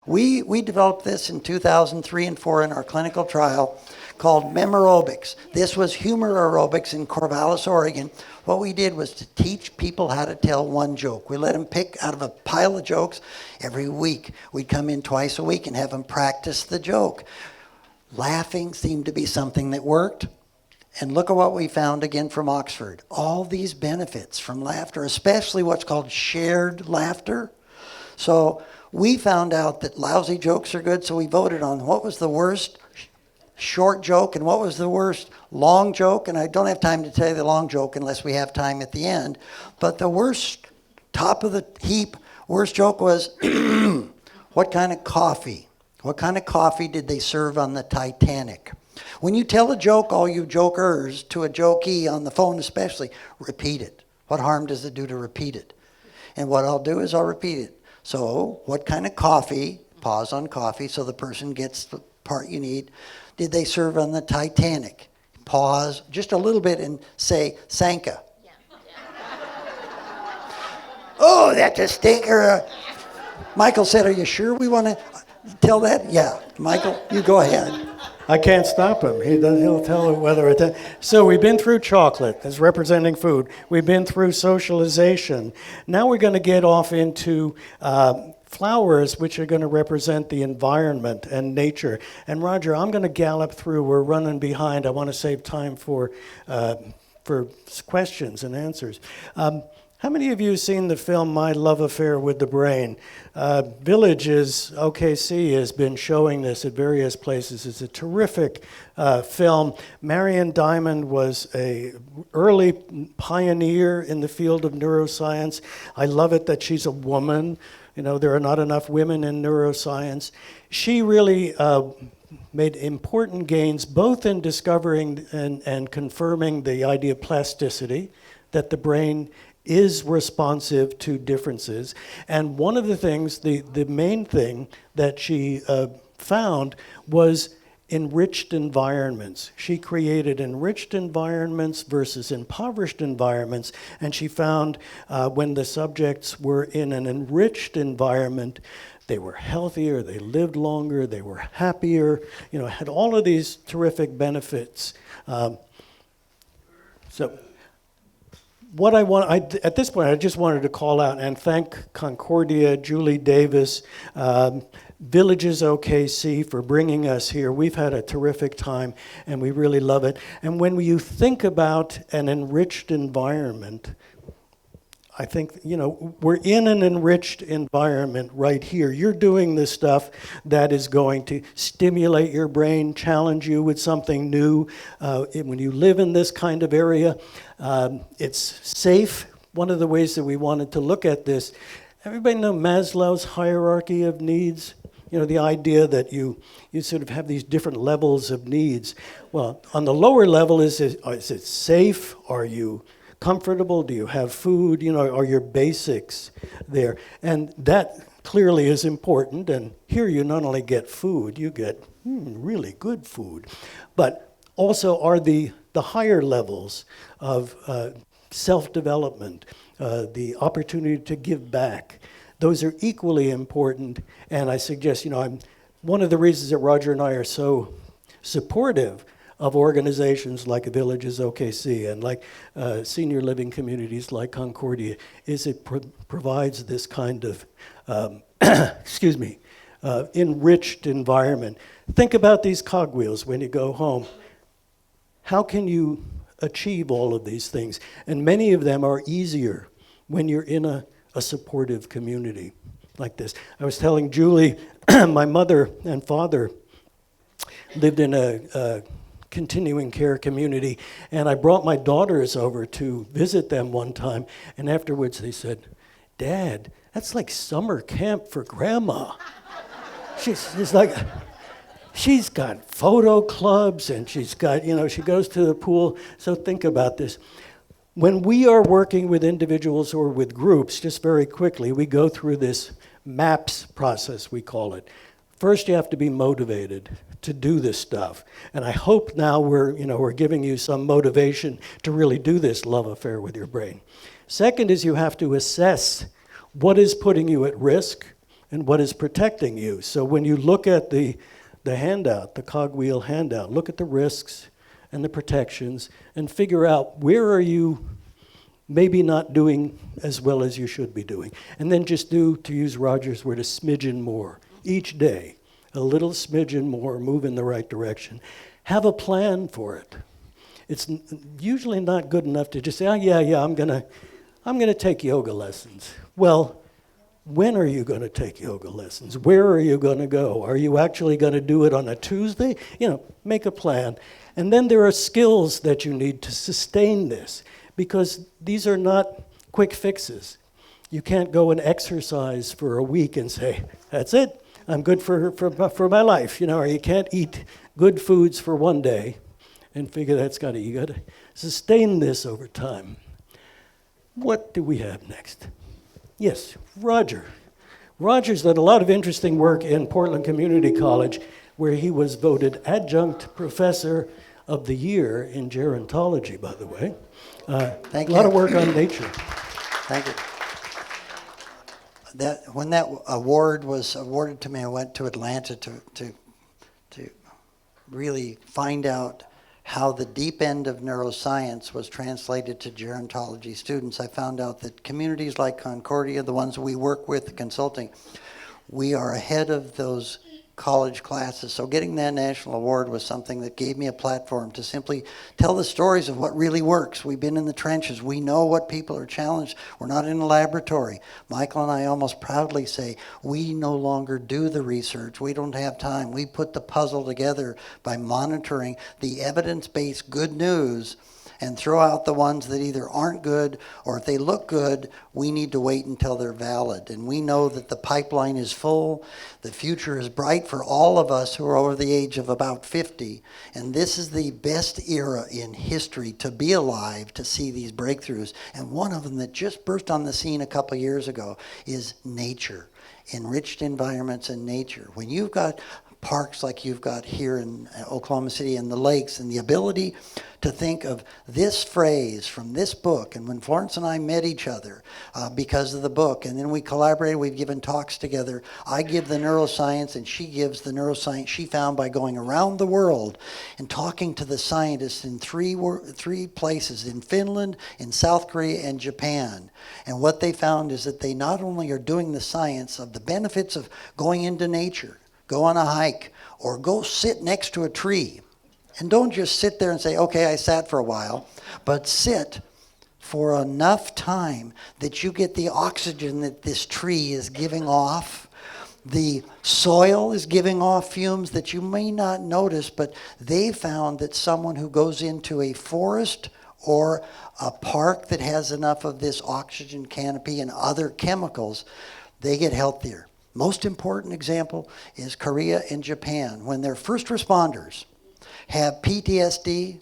We developed this in 2003 and 4 in our clinical trial called Memorobics. This was humor aerobics in Corvallis, Oregon. What we did was to teach people how to tell one joke. We let them pick out of a pile of jokes every week. We'd come in twice a week and have them practice the joke. Laughing seemed to be something that worked. And look at what we found again from Oxford. All these benefits from laughter, especially what's called shared laughter. So we found out that lousy jokes are good, so we voted on what was the worst short joke and what was the worst long joke. And I don't have time to tell you the long joke unless we have time at the end. But the worst, top of the heap, worst joke was, what kind of coffee? What kind of coffee did they serve on the Titanic? When you tell a joke, all you jokers, to a jokey on the phone especially, repeat it. What harm does it do to repeat it? And what I'll do is I'll repeat it. So, what kind of coffee, pause on coffee so the person gets the part you need, did they serve on the Titanic? Pause just a little bit and say, Sanka. Yeah. Oh, that's a stinker. Michael said, are you sure we want to tell that? Yeah. Michael, you go ahead. I can't stop him. He'll tell whether it. So we've been through chocolate as representing food. We've been through socialization. Now we're going to get off into flowers, which are going to represent the environment and nature. And Roger, I'm going to gallop through. We're running behind. I want to save time for questions and answers. How many of you have seen the film My Love Affair with the Brain? Villages, OKC, has been showing this at various places. It's a terrific film. Marion Diamond was an early pioneer in the field of neuroscience. I love it that she's a woman. You know, there are not enough women in neuroscience. She really made important gains both in discovering and confirming the idea of plasticity, that the brain is responsive to differences. And one of the things, the main thing that she found was enriched environments. She created enriched environments versus impoverished environments, and she found when the subjects were in an enriched environment, they were healthier, they lived longer, they were happier, had all of these terrific benefits. What I want, at this point, I just wanted to call out and thank Concordia, Julie Davis, Villages OKC for bringing us here. We've had a terrific time, and we really love it. And when you think about an enriched environment, I think, we're in an enriched environment right here. You're doing this stuff that is going to stimulate your brain, challenge you with something new. When you live in this kind of area, it's safe. One of the ways that we wanted to look at this, everybody know Maslow's hierarchy of needs? The idea that you sort of have these different levels of needs. Well, on the lower level, is it safe? Are you comfortable? Do you have food? Are your basics there? And that clearly is important. And here you not only get food, you get really good food, but also are the higher levels of self-development, the opportunity to give back. Those are equally important. And I suggest, one of the reasons that Roger and I are so supportive of organizations like Villages OKC and like senior living communities like Concordia is it provides this kind of, enriched environment. Think about these cogwheels when you go home. How can you achieve all of these things? And many of them are easier when you're in a supportive community like this. I was telling Julie, my mother and father lived in a continuing care community, and I brought my daughters over to visit them one time, and afterwards they said, Dad, that's like summer camp for Grandma. She's like, she's got photo clubs, and she's got, she goes to the pool. So think about this. When we are working with individuals or with groups, just very quickly, we go through this MAPS process, we call it. First, you have to be motivated to do this stuff. And I hope now we're giving you some motivation to really do this love affair with your brain. Second is you have to assess what is putting you at risk and what is protecting you. So when you look at the handout, the cogwheel handout, look at the risks and the protections and figure out where are you maybe not doing as well as you should be doing. And then just do, to use Roger's word, a smidgen more each day. A little smidgen more, move in the right direction. Have a plan for it. It's usually not good enough to just say, oh, yeah, I'm gonna take yoga lessons. Well, when are you going to take yoga lessons? Where are you going to go? Are you actually going to do it on a Tuesday? Make a plan. And then there are skills that you need to sustain this, because these are not quick fixes. You can't go and exercise for a week and say, that's it, I'm good for my life. Or you can't eat good foods for one day and figure you got to sustain this over time. What do we have next? Yes, Roger. Roger's done a lot of interesting work in Portland Community College, where he was voted Adjunct Professor of the Year in Gerontology, by the way. Thank you. A lot of work on nature. Thank you. When that award was awarded to me, I went to Atlanta to really find out how the deep end of neuroscience was translated to gerontology students. I found out that communities like Concordia, the ones we work with, the consulting, we are ahead of those college classes. So getting that national award was something that gave me a platform to simply tell the stories of what really works. We've been in the trenches. We know what people are challenged. We're not in a laboratory. Michael and I almost proudly say, we no longer do the research. We don't have time. We put the puzzle together by monitoring the evidence-based good news and throw out the ones that either aren't good, or if they look good, we need to wait until they're valid. And we know that the pipeline is full, the future is bright for all of us who are over the age of about 50, and this is the best era in history to be alive to see these breakthroughs. And one of them that just burst on the scene a couple of years ago is nature, enriched environments and nature. When you've got parks like you've got here in Oklahoma City and the lakes, and the ability to think of this phrase from this book. And when Florence and I met each other because of the book, and then we collaborated, we've given talks together. I give the neuroscience and she gives the neuroscience she found by going around the world and talking to the scientists in three places, in Finland, in South Korea, and Japan. And what they found is that they not only are doing the science of the benefits of going into nature, go on a hike, or go sit next to a tree. And don't just sit there and say, okay, I sat for a while, but sit for enough time that you get the oxygen that this tree is giving off. The soil is giving off fumes that you may not notice, but they found that someone who goes into a forest or a park that has enough of this oxygen canopy and other chemicals, they get healthier. Most important example is Korea and Japan. When their first responders have PTSD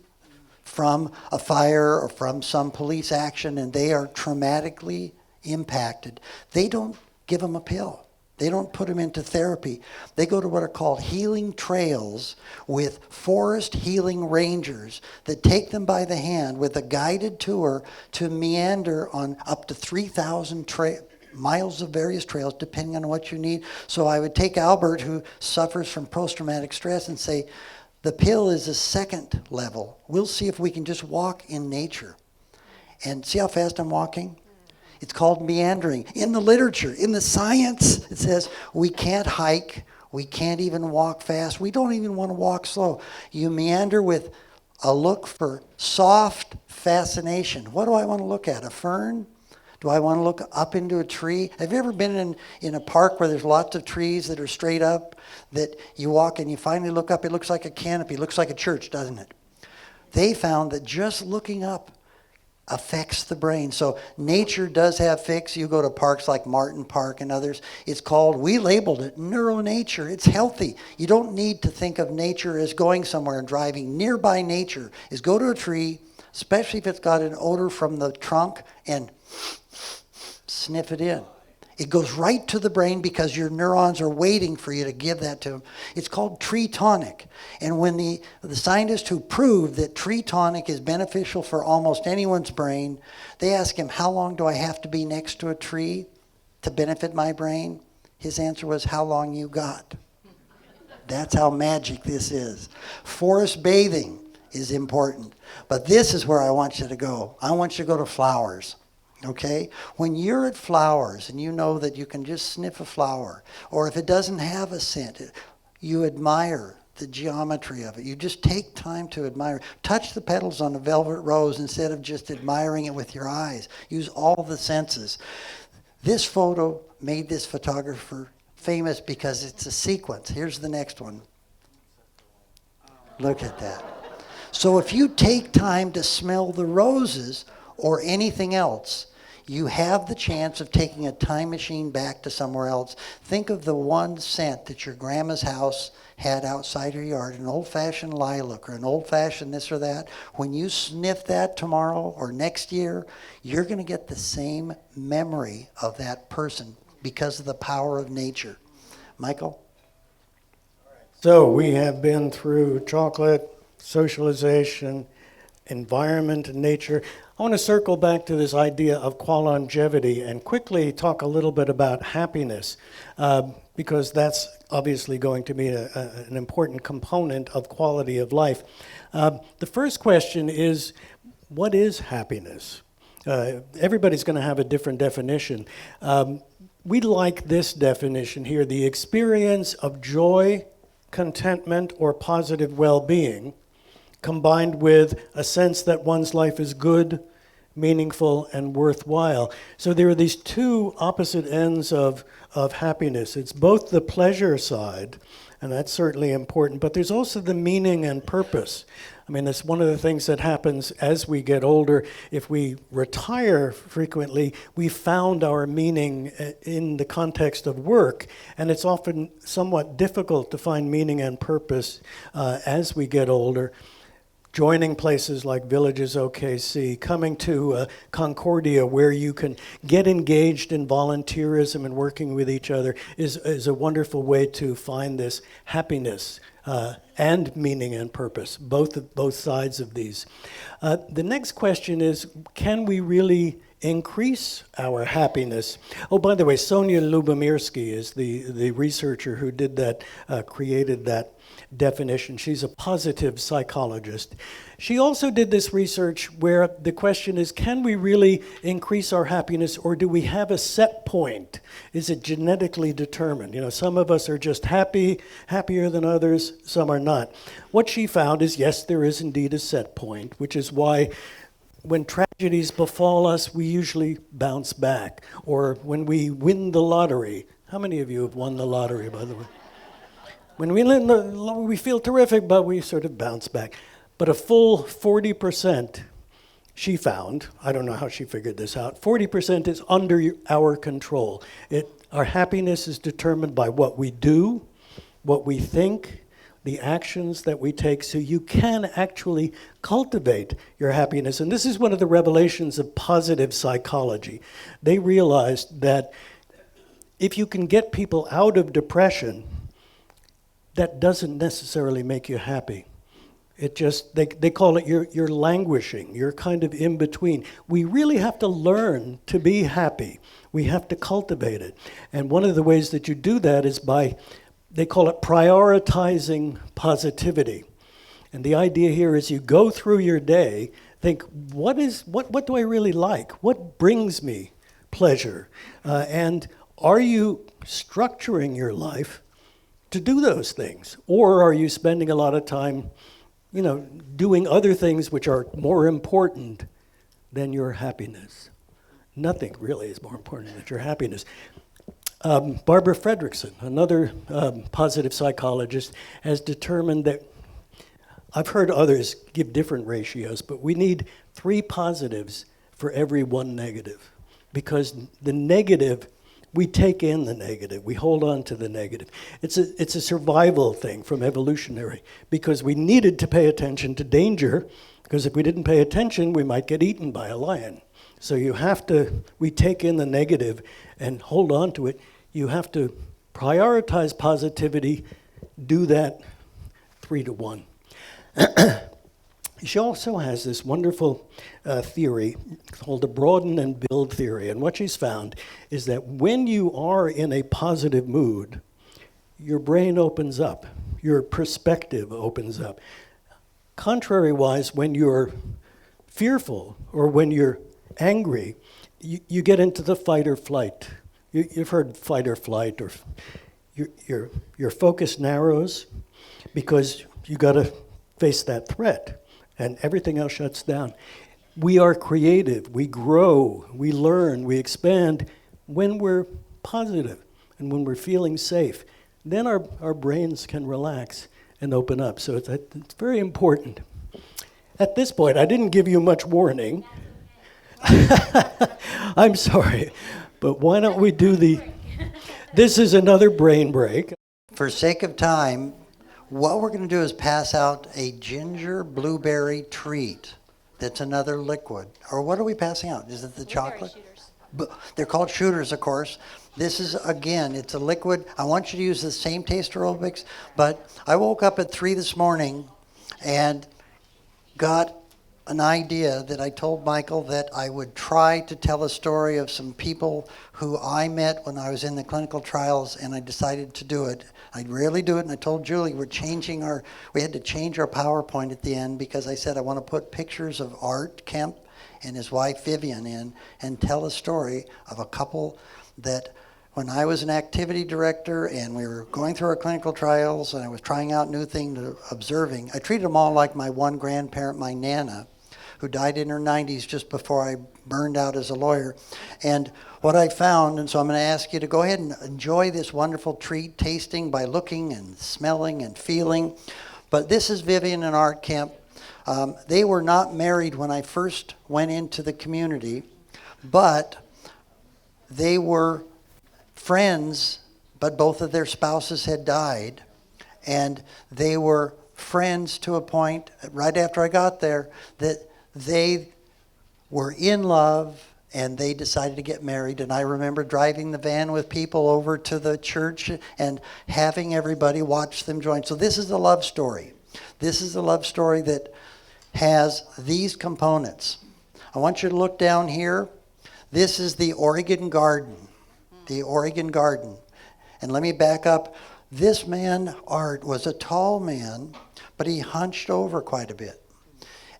from a fire or from some police action and they are traumatically impacted, they don't give them a pill. They don't put them into therapy. They go to what are called healing trails with forest healing rangers that take them by the hand with a guided tour to meander on up to 3,000 miles of various trails, depending on what you need. So I would take Albert, who suffers from post-traumatic stress, and say, the pill is a second level. We'll see if we can just walk in nature. And see how fast I'm walking? It's called meandering. In the literature, in the science, it says we can't hike, we can't even walk fast, we don't even want to walk slow. You meander with a look for soft fascination. What do I want to look at? A fern? Do I want to look up into a tree? Have you ever been in a park where there's lots of trees that are straight up, that you walk and you finally look up, it looks like a canopy, it looks like a church, doesn't it? They found that just looking up affects the brain. So nature does have fix. You go to parks like Martin Park and others. It's called, we labeled it neuronature. It's healthy. You don't need to think of nature as going somewhere and driving. Nearby nature is go to a tree, especially if it's got an odor from the trunk, and sniff it in. It goes right to the brain because your neurons are waiting for you to give that to them. It's called tree tonic. And when the scientists who proved that tree tonic is beneficial for almost anyone's brain, they ask him, how long do I have to be next to a tree to benefit my brain? His answer was, how long you got? That's how magic this is. Forest bathing is important. But this is where I want you to go. I want you to go to flowers. Okay? When you're at flowers and you know that you can just sniff a flower, or if it doesn't have a scent, you admire the geometry of it. You just take time to admire. Touch the petals on a velvet rose instead of just admiring it with your eyes. Use all the senses. This photo made this photographer famous because it's a sequence. Here's the next one. Look at that. So if you take time to smell the roses or anything else, you have the chance of taking a time machine back to somewhere else. Think of the one scent that your grandma's house had outside her yard, an old-fashioned lilac or an old-fashioned this or that. When you sniff that tomorrow or next year, you're going to get the same memory of that person because of the power of nature. Michael? So we have been through chocolate, socialization, environment, and nature. I want to circle back to this idea of longevity and quickly talk a little bit about happiness, because that's obviously going to be an important component of quality of life. The first question is, what is happiness? Everybody's going to have a different definition. We like this definition here: the experience of joy, contentment, or positive well-being, combined with a sense that one's life is good, meaningful, and worthwhile. So there are these two opposite ends of happiness. It's both the pleasure side, and that's certainly important, but there's also the meaning and purpose. I mean, that's one of the things that happens as we get older. If we retire frequently, we found our meaning in the context of work, and it's often somewhat difficult to find meaning and purpose as we get older. Joining places like Villages OKC, coming to Concordia where you can get engaged in volunteerism and working with each other is a wonderful way to find this happiness and meaning and purpose, both sides of these. The next question is, can we really increase our happiness? Oh, by the way, Sonia Lubomirsky is the researcher who did that, created that definition. She's a positive psychologist. She also did this research where the question is, can we really increase our happiness, or do we have a set point? Is it genetically determined? You know, some of us are just happier than others, some are not. What she found is, yes, there is indeed a set point, which is why when tragedies befall us, we usually bounce back. Or when we win the lottery. How many of you have won the lottery, by the way? When we feel terrific, but we sort of bounce back. But a full 40%, she found, I don't know how she figured this out, 40% is under our control. Our happiness is determined by what we do, what we think, the actions that we take, so you can actually cultivate your happiness. And this is one of the revelations of positive psychology. They realized that if you can get people out of depression, that doesn't necessarily make you happy. It just, they call it you're languishing, you're kind of in between. We really have to learn to be happy. We have to cultivate it. And one of the ways that you do that is by, they call it prioritizing positivity. And the idea here is you go through your day, think, what do I really like? What brings me pleasure? And are you structuring your life to do those things? Or are you spending a lot of time, doing other things which are more important than your happiness? Nothing really is more important than your happiness. Barbara Fredrickson, another positive psychologist, has determined that, I've heard others give different ratios, but we need 3 positives for every 1 negative. Because the negative, we take in the negative, we hold on to the negative. It's a survival thing from evolutionary, because we needed to pay attention to danger, because if we didn't pay attention, we might get eaten by a lion. So we take in the negative and hold on to it. You have to prioritize positivity, do that 3 to 1. She also has this wonderful theory called the broaden and build theory. And what she's found is that when you are in a positive mood, your brain opens up, your perspective opens up. Contrary-wise, when you're fearful or when you're angry, you get into the fight or flight. You've heard fight or flight, or your focus narrows because you got to face that threat, and everything else shuts down. We are creative, we grow, we learn, we expand when we're positive and when we're feeling safe. Then our brains can relax and open up. So it's very important. At this point, I didn't give you much warning. I'm sorry, but why don't we do this is another brain break. For sake of time, what we're going to do is pass out a ginger blueberry treat that's another liquid. Or what are we passing out? Is it the chocolate? They're called shooters, of course. This is, again, it's a liquid. I want you to use the same taste aerobics, but I woke up at 3 this morning and got an idea that I told Michael that I would try to tell a story of some people who I met when I was in the clinical trials, and I decided to do it. I rarely do it, and I told Julie we had to change our PowerPoint at the end because I said I want to put pictures of Art Kemp and his wife Vivian in and tell a story of a couple that when I was an activity director and we were going through our clinical trials and I was trying out new things, observing, I treated them all like my one grandparent, my Nana, who died in her 90s just before I burned out as a lawyer. And what I found, and so I'm going to ask you to go ahead and enjoy this wonderful treat, tasting by looking and smelling and feeling. But this is Vivian and Art Kemp. They were not married when I first went into the community, but they were friends, but both of their spouses had died. And they were friends to a point, right after I got there, that they were in love and they decided to get married. And I remember driving the van with people over to the church and having everybody watch them join. So this is a love story. This is a love story that has these components. I want you to look down here. This is the Oregon Garden. The Oregon Garden. And let me back up. This man, Art, was a tall man, but he hunched over quite a bit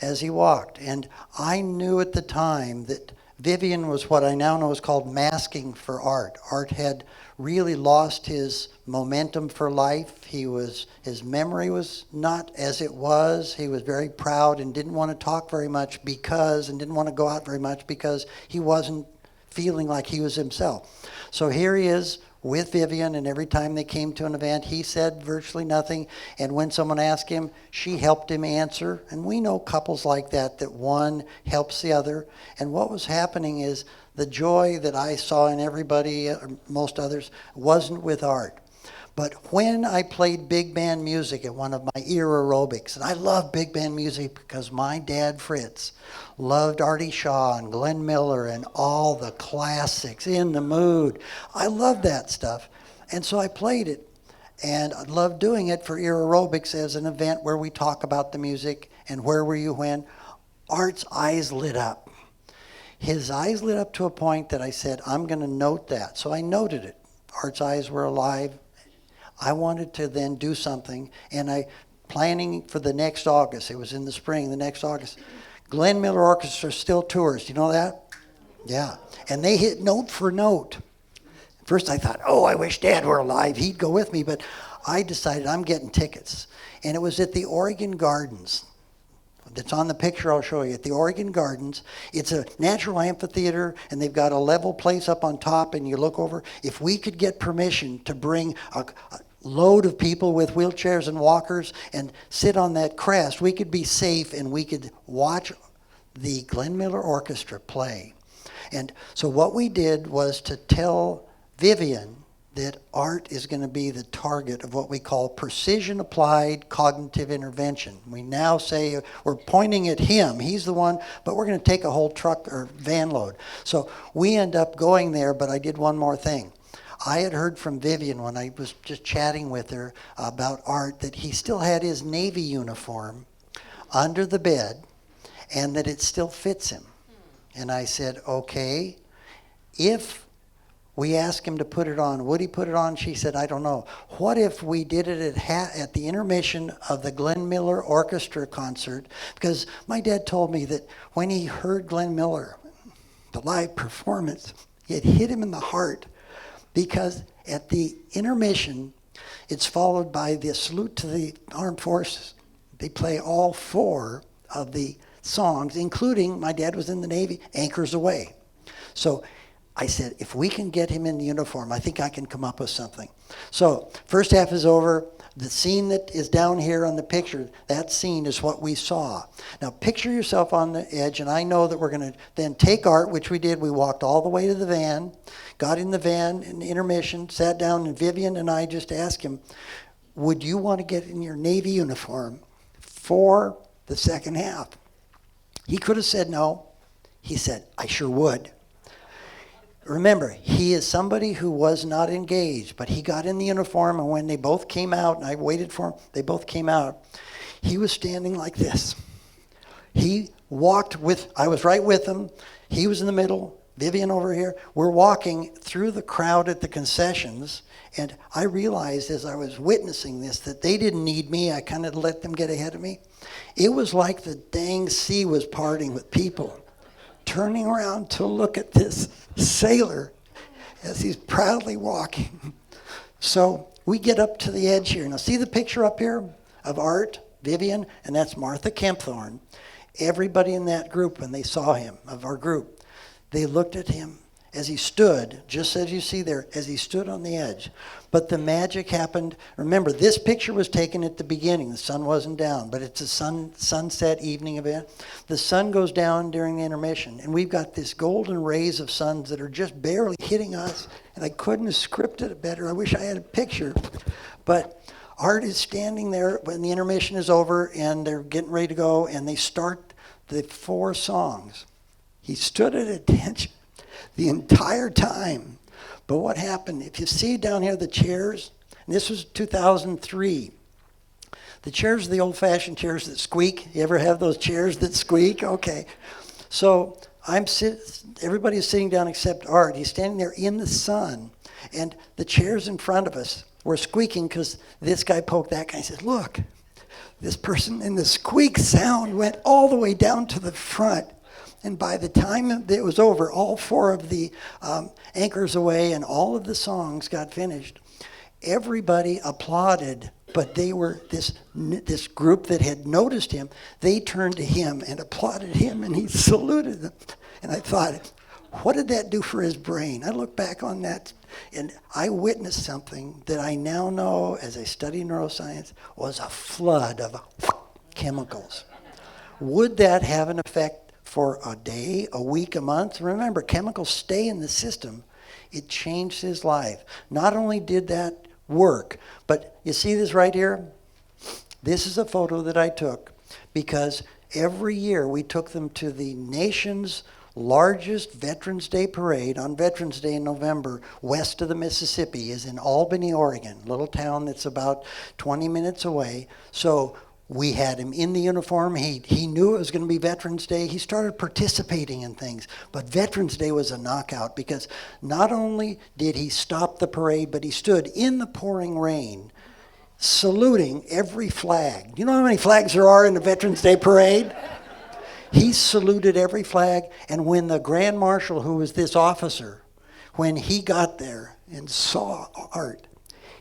as he walked. And I knew at the time that Vivian was what I now know is called masking for Art. Art had really lost his momentum for life. His memory was not as it was. He was very proud and didn't want to talk very much and didn't want to go out very much because he wasn't feeling like he was himself. So here he is with Vivian, and every time they came to an event, he said virtually nothing. And when someone asked him, she helped him answer. And we know couples like that one helps the other. And what was happening is the joy that I saw in everybody, most others, wasn't with Art. But when I played big band music at one of my ear aerobics, and I love big band music because my dad, Fritz, loved Artie Shaw and Glenn Miller and all the classics, In the Mood. I loved that stuff. And so I played it. And I loved doing it for ear aerobics as an event where we talk about the music and where were you when. Art's eyes lit up. His eyes lit up to a point that I said, I'm going to note that. So I noted it. Art's eyes were alive. I wanted to then do something, and planning for the next August. It was in the spring, the next August. Glenn Miller Orchestra still tours. Do you know that? Yeah. And they hit note for note. First I thought, I wish Dad were alive. He'd go with me. But I decided I'm getting tickets. And it was at the Oregon Gardens. That's on the picture I'll show you. At the Oregon Gardens. It's a natural amphitheater, and they've got a level place up on top, and you look over. If we could get permission to bring a load of people with wheelchairs and walkers and sit on that crest, we could be safe and we could watch the Glenn Miller Orchestra play. And so what we did was to tell Vivian that Art is going to be the target of what we call precision applied cognitive intervention. We now say we're pointing at him. He's the one, but we're going to take a whole truck or van load. So we end up going there, but I did one more thing. I had heard from Vivian when I was just chatting with her about Art that he still had his Navy uniform under the bed and that it still fits him. And I said, okay, if we asked him to put it on, would he put it on? She said, I don't know. What if we did it at the intermission of the Glenn Miller Orchestra concert? Because my dad told me that when he heard Glenn Miller, the live performance, it hit him in the heart, because at the intermission, it's followed by the salute to the armed forces. They play all four of the songs, including, my dad was in the Navy, Anchors Aweigh. So I said, if we can get him in the uniform, I think I can come up with something. So first half is over. The scene that is down here on the picture, that scene is what we saw. Now picture yourself on the edge, and I know that we're going to then take Art, which we did. We walked all the way to the van, got in the van in the intermission, sat down, and Vivian and I just asked him, would you want to get in your Navy uniform for the second half? He could have said no. He said, I sure would. Remember, he is somebody who was not engaged, but he got in the uniform, and when they both came out, and I waited for them, they both came out, he was standing like this. He walked with, I was right with him, he was in the middle, Vivian over here. We're walking through the crowd at the concessions, and I realized as I was witnessing this that they didn't need me. I kind of let them get ahead of me. It was like the dang sea was parting with people turning around to look at this sailor as he's proudly walking. So we get up to the edge here. Now see the picture up here of Art, Vivian, and that's Martha Kempthorne. Everybody in that group, when they saw him, of our group, they looked at him as he stood, just as you see there, as he stood on the edge. But the magic happened. Remember, this picture was taken at the beginning. The sun wasn't down, but it's a sunset evening event. The sun goes down during the intermission, and we've got this golden rays of suns that are just barely hitting us, and I couldn't have scripted it better. I wish I had a picture. But Art is standing there when the intermission is over, and they're getting ready to go, and they start the four songs. He stood at attention the entire time. But what happened, if you see down here the chairs, and this was 2003, the chairs are the old-fashioned chairs that squeak. You ever have those chairs that squeak? Okay. So everybody's sitting down except Art. He's standing there in the sun, and the chairs in front of us were squeaking because this guy poked that guy and said, look, this person, and the squeak sound went all the way down to the front. And by the time it was over, all four of the Anchors Aweigh and all of the songs got finished. Everybody applauded, but they were this group that had noticed him. They turned to him and applauded him, and he saluted them. And I thought, what did that do for his brain? I look back on that, and I witnessed something that I now know, as I study neuroscience, was a flood of chemicals. Would that have an effect for a day, a week, a month? Remember, chemicals stay in the system. It changed his life. Not only did that work, but you see this right here? This is a photo that I took because every year we took them to the nation's largest Veterans Day parade on Veterans Day in November, west of the Mississippi, is in Albany, Oregon, a little town that's about 20 minutes away. So we had him in the uniform. He knew it was going to be Veterans Day. He started participating in things. But Veterans Day was a knockout because not only did he stop the parade, but he stood in the pouring rain saluting every flag. You know how many flags there are in the Veterans Day parade? He saluted every flag. And when the Grand Marshal, who was this officer, when he got there and saw Art,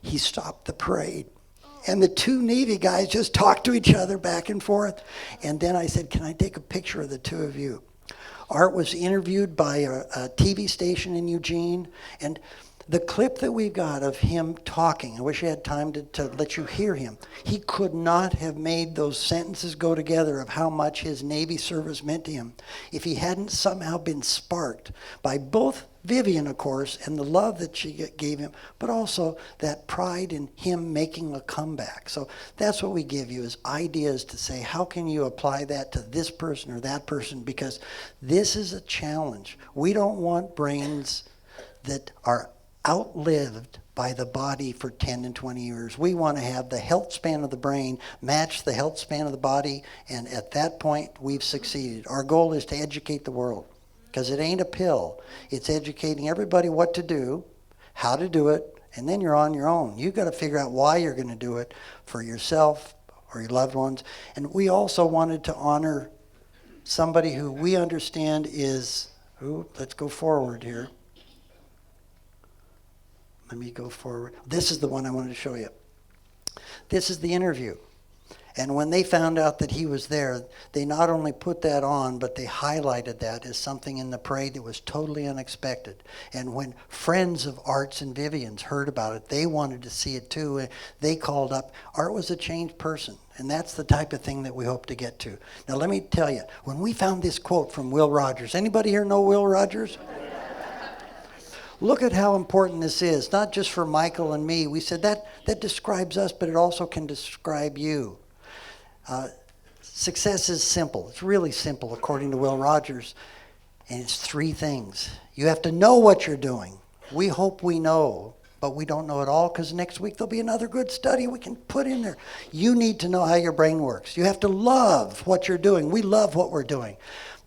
he stopped the parade. And the two Navy guys just talked to each other back and forth. And then I said, can I take a picture of the two of you? Art was interviewed by a TV station in Eugene. And the clip that we got of him talking, I wish I had time to let you hear him. He could not have made those sentences go together of how much his Navy service meant to him if he hadn't somehow been sparked by both Vivian, of course, and the love that she gave him, but also that pride in him making a comeback. So that's what we give you, is ideas to say, how can you apply that to this person or that person? Because this is a challenge. We don't want brains that are outlived by the body for 10 and 20 years. We want to have the health span of the brain match the health span of the body, and at that point, we've succeeded. Our goal is to educate the world, because it ain't a pill. It's educating everybody what to do, how to do it, and then you're on your own. You've got to figure out why you're going to do it for yourself or your loved ones. And we also wanted to honor somebody who we understand is, let's go forward here. Let me go forward. This is the one I wanted to show you. This is the interview. And when they found out that he was there, they not only put that on, but they highlighted that as something in the parade that was totally unexpected. And when friends of Art's and Vivian's heard about it, they wanted to see it too. They called up. Art was a changed person. And that's the type of thing that we hope to get to. Now let me tell you, when we found this quote from Will Rogers, anybody here know Will Rogers? Look at how important this is, not just for Michael and me. We said that describes us, but it also can describe you. Success is simple. It's really simple, according to Will Rogers. And it's 3 things. You have to know what you're doing. We hope we know, but we don't know it all, because next week there'll be another good study we can put in there. You need to know how your brain works. You have to love what you're doing. We love what we're doing.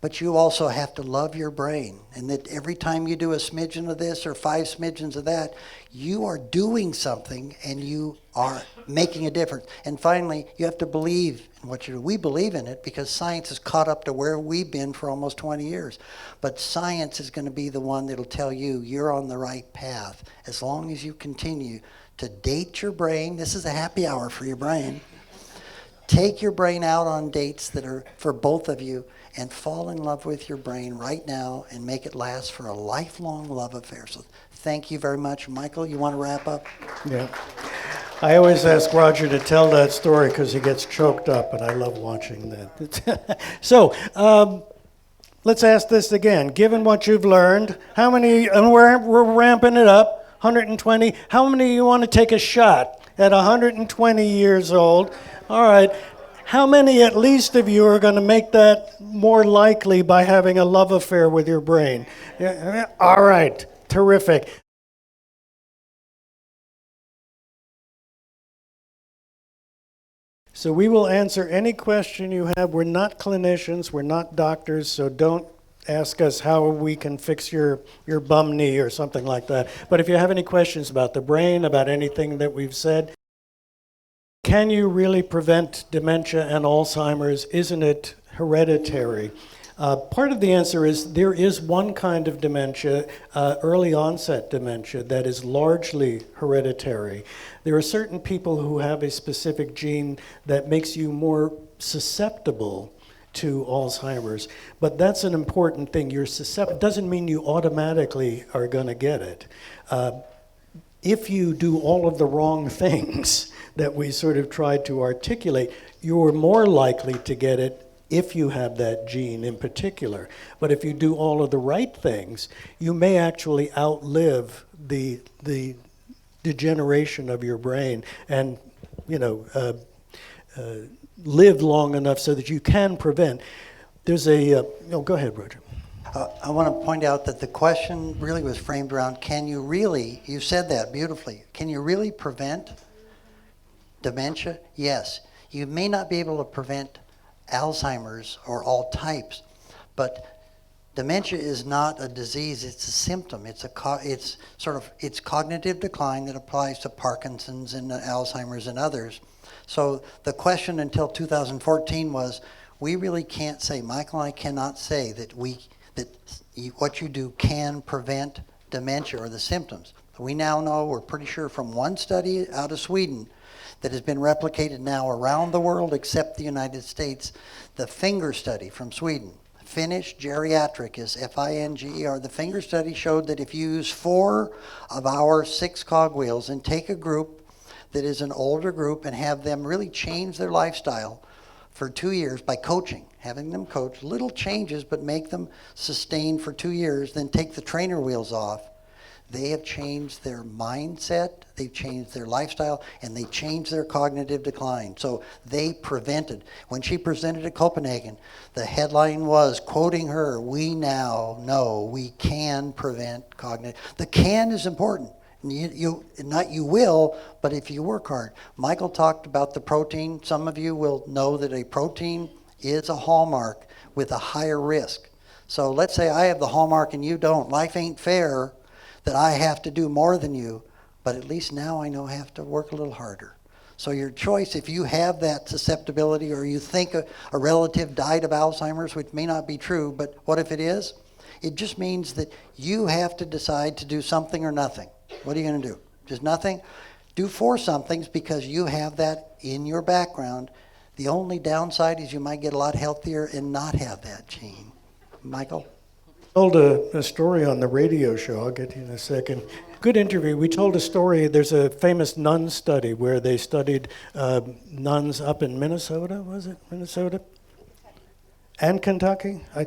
But you also have to love your brain, and that every time you do a smidgen of this or 5 smidgens of that, you are doing something and you are making a difference. And finally, you have to believe in what you do. We believe in it because science has caught up to where we've been for almost 20 years. But science is going to be the one that'll tell you you're on the right path as long as you continue to date your brain. This is a happy hour for your brain. Take your brain out on dates that are for both of you, and fall in love with your brain right now and make it last for a lifelong love affair. So thank you very much. Michael, you want to wrap up? Yeah. I always ask Roger to tell that story because he gets choked up, and I love watching that. So let's ask this again. Given what you've learned, how many, and we're ramping it up, 120, how many of you want to take a shot at 120 years old? All right. How many at least of you are going to make that more likely by having a love affair with your brain? Yeah, all right, terrific. So we will answer any question you have. We're not clinicians, we're not doctors, so don't ask us how we can fix your bum knee or something like that. But if you have any questions about the brain, about anything that we've said, can you really prevent dementia and Alzheimer's? Isn't it hereditary? Part of the answer is there is one kind of dementia, early onset dementia, that is largely hereditary. There are certain people who have a specific gene that makes you more susceptible to Alzheimer's, but that's an important thing. You're susceptible. It doesn't mean you automatically are going to get it. If you do all of the wrong things that we sort of tried to articulate, you're more likely to get it if you have that gene in particular. But if you do all of the right things, you may actually outlive the degeneration of your brain and, live long enough so that you can prevent. There's a, go ahead, Roger. I want to point out that the question really was framed around, you said that beautifully, can you really prevent dementia? Yes. You may not be able to prevent Alzheimer's or all types, but dementia is not a disease, it's a symptom. It's cognitive decline that applies to Parkinson's and Alzheimer's and others. So the question until 2014 was, we really can't say, Michael and I cannot say that what you do can prevent dementia or the symptoms. We now know, we're pretty sure from one study out of Sweden that has been replicated now around the world except the United States, the finger study from Sweden. Finnish geriatric is F-I-N-G-E-R. The finger study showed that if you use 4 of our 6 cogwheels and take a group that is an older group and have them really change their lifestyle for 2 years by coaching, having them coach, little changes but make them sustain for 2 years, then take the trainer wheels off, they have changed their mindset, they've changed their lifestyle, and they changed their cognitive decline. So they prevented. When she presented at Copenhagen, the headline was, quoting her, "We now know we can prevent cognitive." The can is important. Not you will, but if you work hard. Michael talked about the protein. Some of you will know that a protein is a hallmark with a higher risk. So let's say I have the hallmark and you don't. Life ain't fair that I have to do more than you, but at least now I know I have to work a little harder. So your choice, if you have that susceptibility or you think a relative died of Alzheimer's, which may not be true, but what if it is? It just means that you have to decide to do something or nothing. What are you going to do? Just nothing? Do 4 somethings because you have that in your background. The only downside is you might get a lot healthier and not have that gene. Michael? Told a story on the radio show. I'll get to you in a second. Good interview. We told a story. There's a famous nun study where they studied nuns up in Minnesota. Was it Minnesota? And Kentucky? Oh,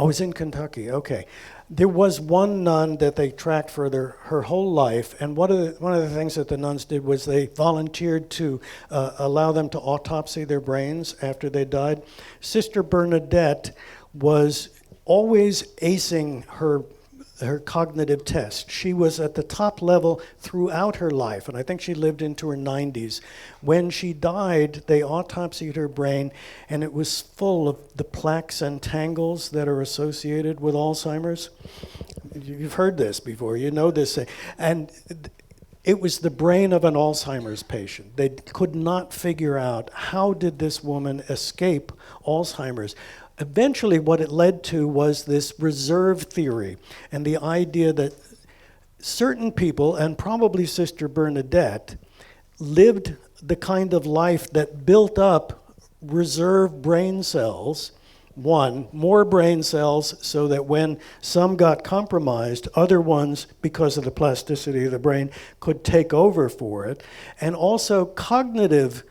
it was in Kentucky. Okay. There was one nun that they tracked for her whole life, and one of the things that the nuns did was they volunteered to allow them to autopsy their brains after they died. Sister Bernadette was always acing her cognitive test. She was at the top level throughout her life, and I think she lived into her 90s. When she died, they autopsied her brain, and it was full of the plaques and tangles that are associated with Alzheimer's. You've heard this before, you know this. And it was the brain of an Alzheimer's patient. They could not figure out how did this woman escape Alzheimer's. Eventually, what it led to was this reserve theory and the idea that certain people, and probably Sister Bernadette, lived the kind of life that built up reserve brain cells, more brain cells, so that when some got compromised, other ones, because of the plasticity of the brain, could take over for it, and also cognitive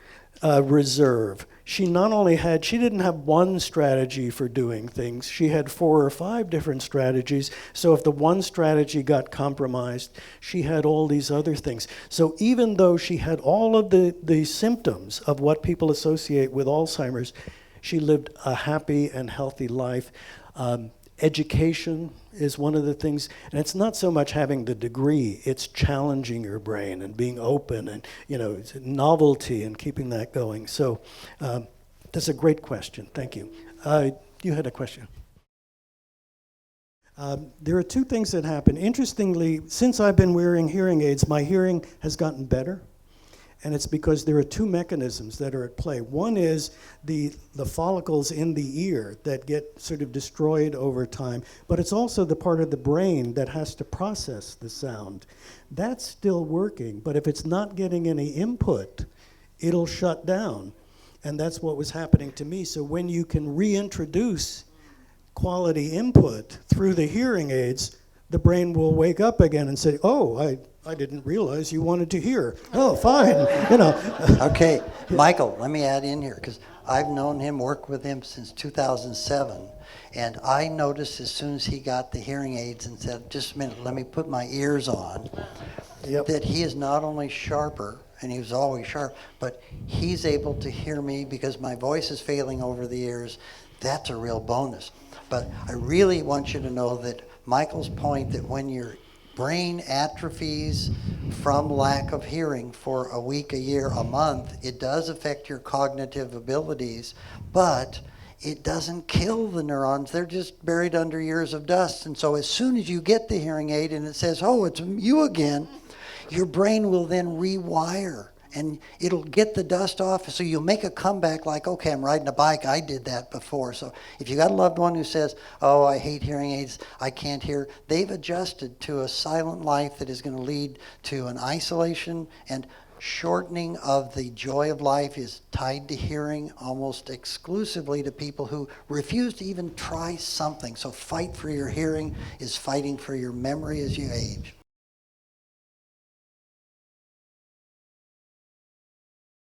reserve. She didn't have one strategy for doing things. She had 4 or 5 different strategies. So if the one strategy got compromised, she had all these other things. So even though she had all of the symptoms of what people associate with Alzheimer's, she lived a happy and healthy life. Education is one of the things, and it's not so much having the degree, it's challenging your brain and being open and, it's novelty and keeping that going. So that's a great question. Thank you. You had a question. There are 2 things that happen. Interestingly, since I've been wearing hearing aids, my hearing has gotten better. And it's because there are 2 mechanisms that are at play. One is the follicles in the ear that get sort of destroyed over time, but it's also the part of the brain that has to process the sound. That's still working, but if it's not getting any input, it'll shut down. And that's what was happening to me. So when you can reintroduce quality input through the hearing aids, the brain will wake up again and say, oh, I didn't realize you wanted to hear. Oh, fine, Okay, Michael, let me add in here, because I've known him, worked with him since 2007, and I noticed as soon as he got the hearing aids and said, just a minute, let me put my ears on, that he is not only sharper, and he was always sharp, but he's able to hear me because my voice is failing over the ears. That's a real bonus. But I really want you to know that Michael's point that when your brain atrophies from lack of hearing for a week, a year, a month, it does affect your cognitive abilities, but it doesn't kill the neurons. They're just buried under years of dust. And so as soon as you get the hearing aid and it says, oh, it's you again, your brain will then rewire and it'll get the dust off. So you'll make a comeback like, okay, I'm riding a bike. I did that before. So if you got a loved one who says, oh, I hate hearing aids, I can't hear, they've adjusted to a silent life that is going to lead to an isolation, and shortening of the joy of life is tied to hearing almost exclusively to people who refuse to even try something. So fight for your hearing is fighting for your memory as you age.